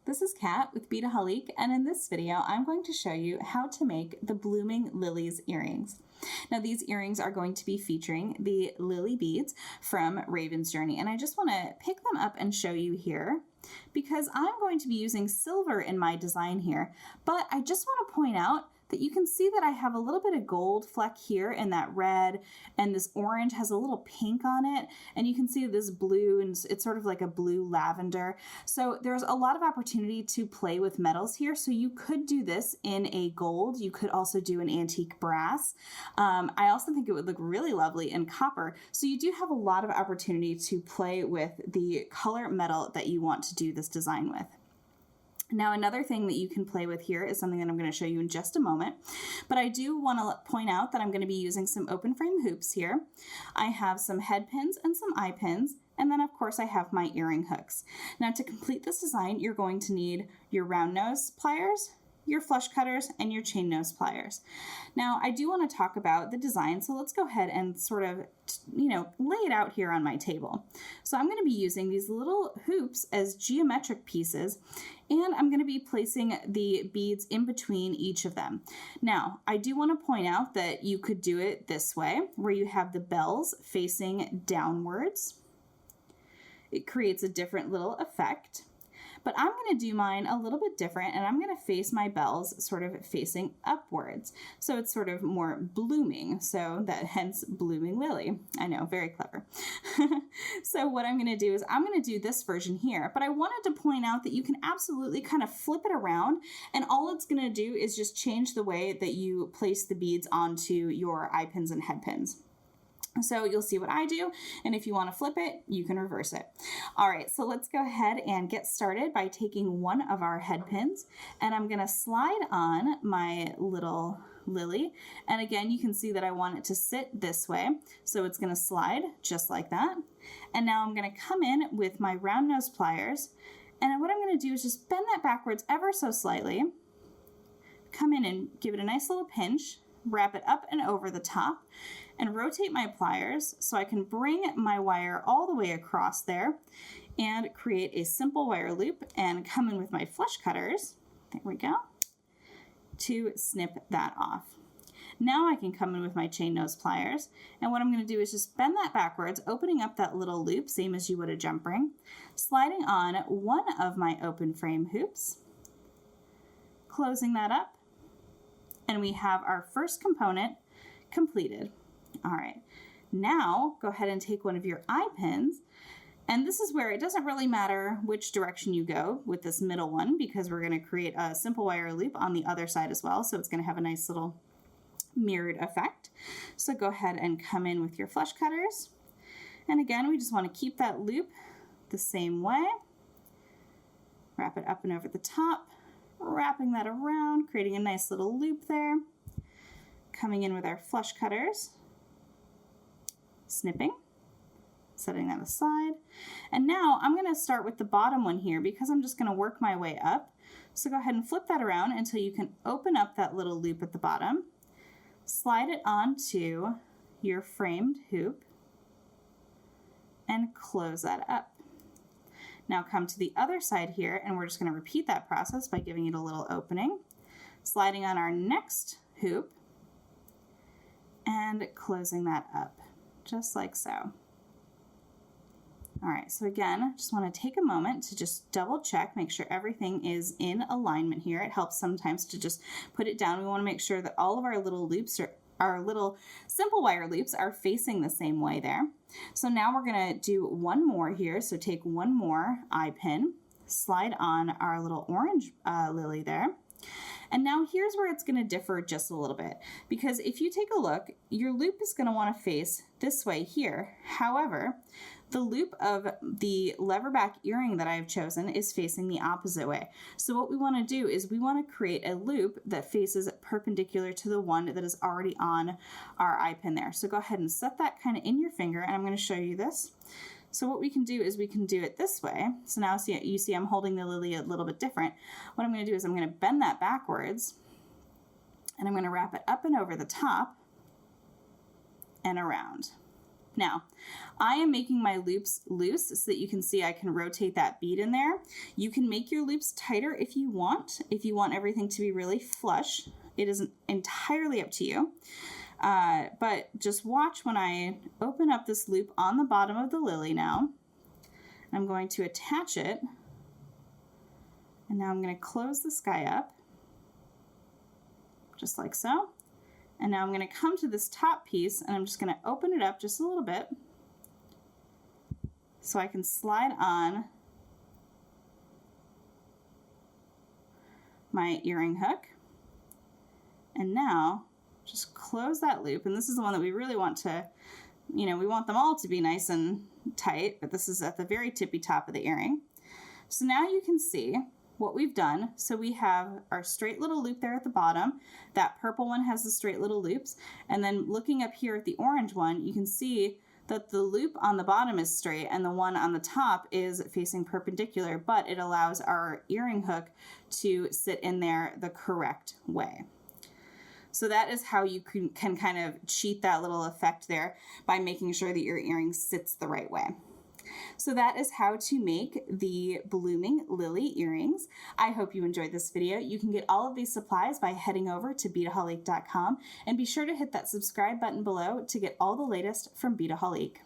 This is Kat with Beadaholique, and in this video I'm going to show you how to make the Blooming Lilies earrings. Now these earrings are going to be featuring the lily beads from Raven's Journey, and I just want to pick them up and show you here because I'm going to be using silver in my design here, but I just want to point out that you can see that I have a little bit of gold fleck here in that red, and this orange has a little pink on it, and you can see this blue, and it's sort of like a blue lavender. So there's a lot of opportunity to play with metals here. So you could do this in a gold. You could also do an antique brass. I also think it would look really lovely in copper. So you do have a lot of opportunity to play with the color metal that you want to do this design with. Now, another thing that you can play with here is something that I'm going to show you in just a moment, but I do want to point out that I'm going to be using some open frame hoops here. I have some head pins and some eye pins, and then of course I have my earring hooks. Now, to complete this design, you're going to need your round nose pliers, your flush cutters, and your chain nose pliers. Now, I do want to talk about the design, so let's go ahead and sort of, lay it out here on my table. So I'm going to be using these little hoops as geometric pieces, and I'm going to be placing the beads in between each of them. Now, I do want to point out that you could do it this way, where you have the bells facing downwards. It creates a different little effect. But I'm going to do mine a little bit different, and I'm going to face my bells sort of facing upwards. So it's sort of more blooming, so that hence blooming lily. I know, very clever. So what I'm going to do is I'm going to do this version here, but I wanted to point out that you can absolutely kind of flip it around, and all it's going to do is just change the way that you place the beads onto your eye pins and head pins. So you'll see what I do, and if you want to flip it, you can reverse it. All right, so let's go ahead and get started by taking one of our head pins, and I'm going to slide on my little lily. And again, you can see that I want it to sit this way, so it's going to slide just like that. And now I'm going to come in with my round nose pliers, and what I'm going to do is just bend that backwards ever so slightly, come in and give it a nice little pinch, wrap it up and over the top, and rotate my pliers so I can bring my wire all the way across there and create a simple wire loop, and come in with my flush cutters, there we go, to snip that off. Now I can come in with my chain nose pliers, and what I'm going to do is just bend that backwards, opening up that little loop, same as you would a jump ring, sliding on one of my open frame hoops, closing that up, and we have our first component completed. All right, now go ahead and take one of your eye pins, and this is where it doesn't really matter which direction you go with this middle one, because we're going to create a simple wire loop on the other side as well, so it's going to have a nice little mirrored effect. So go ahead and come in with your flush cutters, and again, we just want to keep that loop the same way, wrap it up and over the top, wrapping that around, creating a nice little loop there, coming in with our flush cutters, snipping, setting that aside. And now I'm going to start with the bottom one here because I'm just going to work my way up. So go ahead and flip that around until you can open up that little loop at the bottom, slide it onto your framed hoop, and close that up. Now come to the other side here, and we're just going to repeat that process by giving it a little opening, sliding on our next hoop, and closing that up, just like so. All right, so again, I just want to take a moment to just double check, make sure everything is in alignment here. It helps sometimes to just put it down. We want to make sure that all of our little loops are our little simple wire loops are facing the same way there. So now we're going to do one more here. So take one more eye pin, slide on our little orange lily there. And now here's where it's going to differ just a little bit, because if you take a look, your loop is going to want to face this way here. However, the loop of the leverback earring that I've chosen is facing the opposite way. So what we want to do is we want to create a loop that faces perpendicular to the one that is already on our eye pin there. So go ahead and set that kind of in your finger, and I'm going to show you this. So what we can do is we can do it this way. So now you see I'm holding the lily a little bit different. What I'm going to do is I'm going to bend that backwards, and I'm going to wrap it up and over the top and around. Now, I am making my loops loose so that you can see I can rotate that bead in there. You can make your loops tighter if you want everything to be really flush. It is entirely up to you. But just watch when I open up this loop on the bottom of the lily now. I'm going to attach it. And now I'm going to close this guy up, just like so. And now I'm going to come to this top piece and I'm just going to open it up just a little bit so I can slide on my earring hook. And now just close that loop. And this is the one that we really want to, we want them all to be nice and tight, but this is at the very tippy top of the earring. So now you can see what we've done. So we have our straight little loop there at the bottom. That purple one has the straight little loops. And then looking up here at the orange one, you can see that the loop on the bottom is straight and the one on the top is facing perpendicular, but it allows our earring hook to sit in there the correct way. So that is how you can kind of cheat that little effect there by making sure that your earring sits the right way. So that is how to make the blooming lily earrings. I hope you enjoyed this video. You can get all of these supplies by heading over to Beadaholique.com and be sure to hit that subscribe button below to get all the latest from Beadaholique.